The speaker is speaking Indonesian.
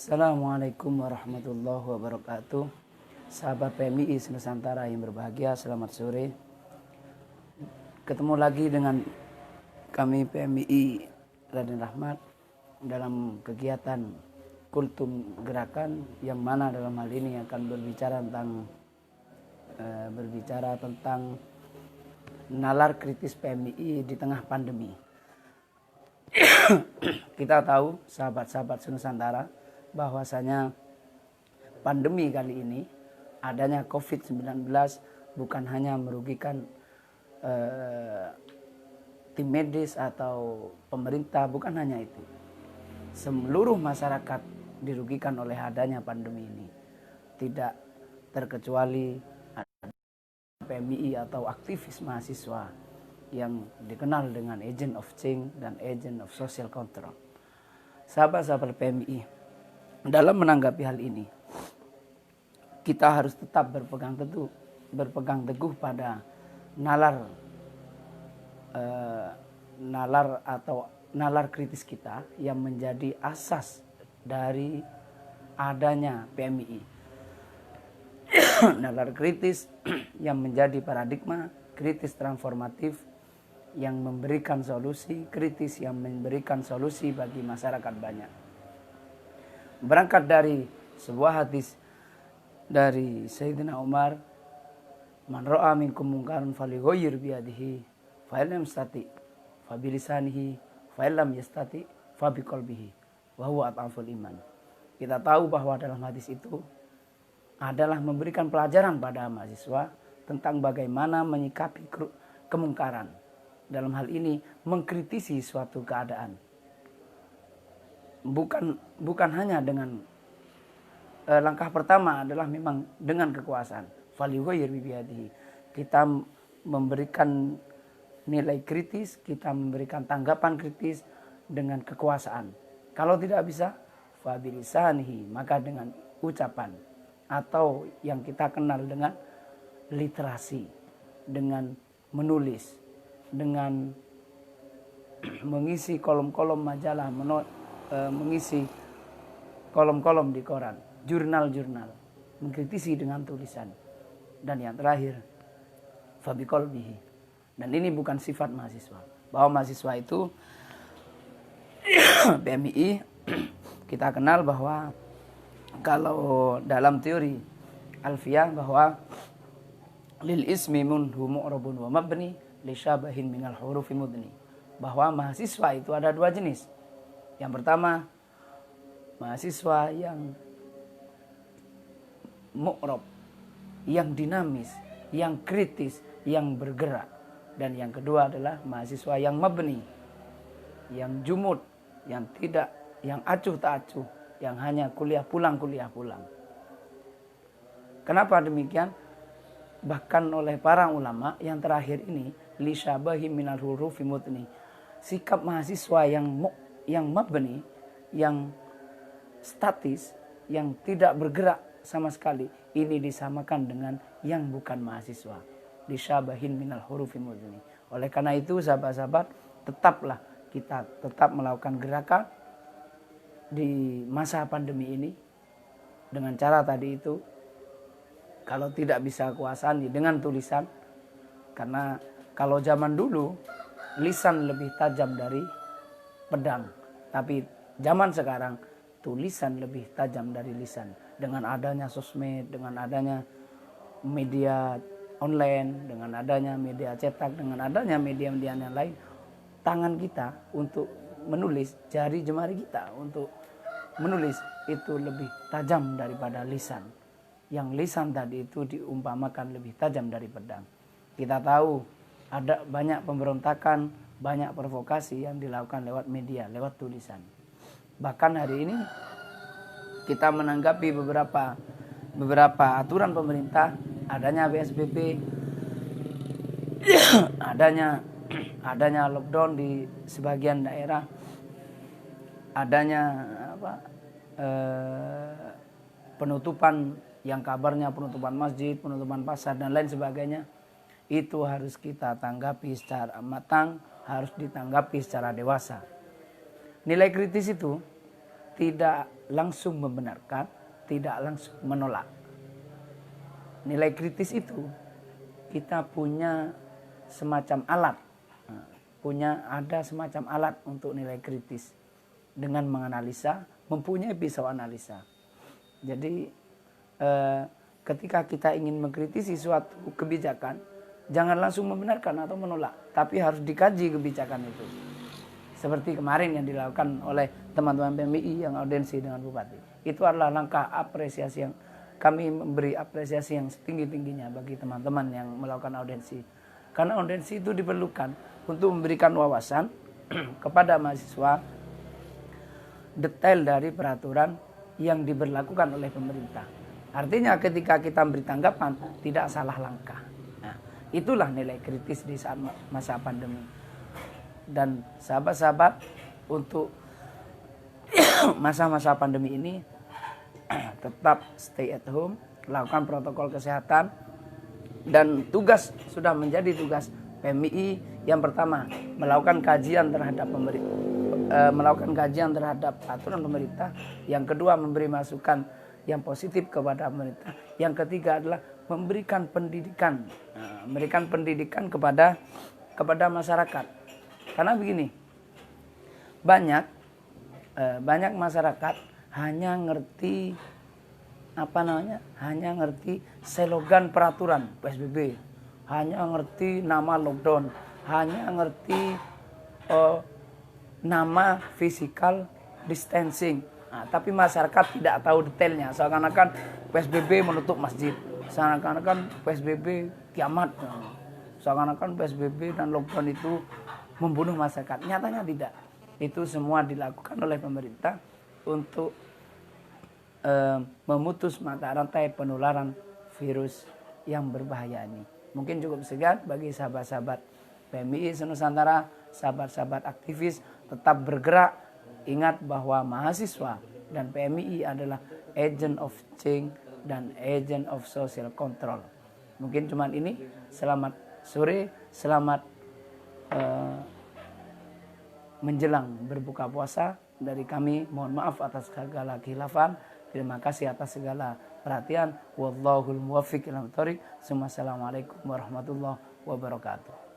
Assalamualaikum warahmatullahi wabarakatuh. Sahabat PMI Nusantara yang berbahagia, selamat sore. Ketemu lagi dengan kami PMI Raden Rahmat dalam kegiatan Kultum Gerakan, yang mana dalam hal ini akan berbicara tentang nalar kritis PMI di tengah pandemi. Kita tahu, sahabat-sahabat Nusantara, bahwasanya pandemi kali ini, adanya COVID-19 bukan hanya merugikan tim medis atau pemerintah, bukan hanya itu. Seluruh masyarakat dirugikan oleh adanya pandemi ini. Tidak terkecuali PMI atau aktivis mahasiswa yang dikenal dengan agent of change dan agent of social control. Sahabat-sahabat PMI, dalam menanggapi hal ini, kita harus tetap berpegang teguh pada nalar kritis kita yang menjadi asas dari adanya PMI. Nalar kritis yang menjadi paradigma kritis transformatif yang memberikan solusi kritis, yang memberikan solusi bagi masyarakat banyak. Berangkat dari sebuah hadis dari Sayyidina Umar, man ra'a minkum munkaran falyughayyir biyadihi fa illam yastati fa bilisanihi fa illam yastati fa biqalbihi wa huwa adhaful iman. Kita tahu bahwa dalam hadis itu adalah memberikan pelajaran pada mahasiswa tentang bagaimana menyikapi kemungkaran. Dalam hal ini mengkritisi suatu keadaan. Bukan hanya dengan langkah pertama adalah memang dengan kekuasaan. Falyughayyir biyadihi. Kita memberikan nilai kritis, kita memberikan tanggapan kritis dengan kekuasaan. Kalau tidak bisa, fa bilisanihi, maka dengan ucapan, atau yang kita kenal dengan literasi, dengan menulis, dengan mengisi kolom-kolom majalah, mengisi kolom-kolom di koran, jurnal-jurnal, mengkritisi dengan tulisan. Dan yang terakhir, fabiqalbihi. Dan ini bukan sifat mahasiswa. Bahwa mahasiswa itu PMI kita kenal bahwa kalau dalam teori alfiah bahwa lil ismi munhu mu'rabun wa mabni li syabahin minal hurufi mudni. Bahwa mahasiswa itu ada dua jenis. Yang pertama, mahasiswa yang mu'rab, yang dinamis, yang kritis, yang bergerak. Dan yang kedua adalah mahasiswa yang mabni, yang jumud, yang acuh tak acuh, yang hanya kuliah pulang. Kenapa demikian? Bahkan oleh para ulama yang terakhir ini, li syabahi minal hurufi mudni, sikap mahasiswa yang mabni, yang statis, yang tidak bergerak sama sekali, ini disamakan dengan yang bukan mahasiswa, li syabahin minal hurufi mudni. Oleh karena itu, sahabat-sahabat, tetaplah kita melakukan gerakan di masa pandemi ini dengan cara tadi itu. Kalau tidak bisa kekuasaan dengan tulisan, karena kalau zaman dulu lisan lebih tajam dari pedang, tapi zaman sekarang tulisan lebih tajam dari lisan. Dengan adanya sosmed, dengan adanya media online, dengan adanya media cetak, dengan adanya media-media yang lain, tangan kita untuk menulis, jari jemari kita untuk menulis itu lebih tajam daripada lisan. Yang lisan tadi itu diumpamakan lebih tajam dari pedang. Kita tahu ada banyak pemberontakan, banyak provokasi yang dilakukan lewat media, lewat tulisan. Bahkan hari ini kita menanggapi beberapa aturan pemerintah, adanya PSBB, adanya lockdown di sebagian daerah, adanya penutupan yang kabarnya penutupan masjid, penutupan pasar dan lain sebagainya. Itu harus kita tanggapi secara matang, harus ditanggapi secara dewasa. Nilai kritis itu tidak langsung membenarkan, tidak langsung menolak. Nilai kritis itu kita punya semacam alat, ada semacam alat untuk nilai kritis dengan menganalisa, mempunyai pisau analisa. Jadi ketika kita ingin mengkritisi suatu kebijakan, jangan langsung membenarkan atau menolak, tapi harus dikaji kebijakan itu. Seperti kemarin yang dilakukan oleh teman-teman PMI yang audiensi dengan Bupati. Itu adalah langkah apresiasi yang kami memberi apresiasi yang setinggi-tingginya bagi teman-teman yang melakukan audiensi. Karena audiensi itu diperlukan untuk memberikan wawasan kepada mahasiswa detail dari peraturan yang diberlakukan oleh pemerintah. Artinya ketika kita memberi tanggapan, tidak salah langkah. Nah, itulah nilai kritis di saat masa pandemi. Dan sahabat-sahabat, untuk masa-masa pandemi ini tetap stay at home, lakukan protokol kesehatan, dan tugas sudah menjadi tugas PMI. Yang pertama, melakukan kajian terhadap aturan pemerintah. Yang kedua, memberi masukan yang positif kepada pemerintah. Yang ketiga adalah memberikan pendidikan kepada masyarakat. Karena begini, banyak masyarakat hanya ngerti slogan peraturan PSBB, hanya ngerti nama lockdown, hanya ngerti nama physical distancing. Nah, tapi masyarakat tidak tahu detailnya. Seakan-akan PSBB menutup masjid, seakan-akan PSBB kiamat, seakan-akan PSBB dan lockdown itu membunuh masyarakat. Nyatanya tidak. Itu semua dilakukan oleh pemerintah untuk memutus mata rantai penularan virus yang berbahaya ini. Mungkin cukup sekian bagi sahabat-sahabat PMI Nusantara, sahabat-sahabat aktivis, tetap bergerak. Ingat bahwa mahasiswa dan PMI adalah agent of change dan agent of social control. Mungkin cuma ini. Selamat sore, selamat menjelang berbuka puasa dari kami. Mohon maaf atas segala khilafan. Terima kasih atas segala perhatian. Wallahul muwaffiq ila thoriq. Assalamualaikum warahmatullahi wabarakatuh.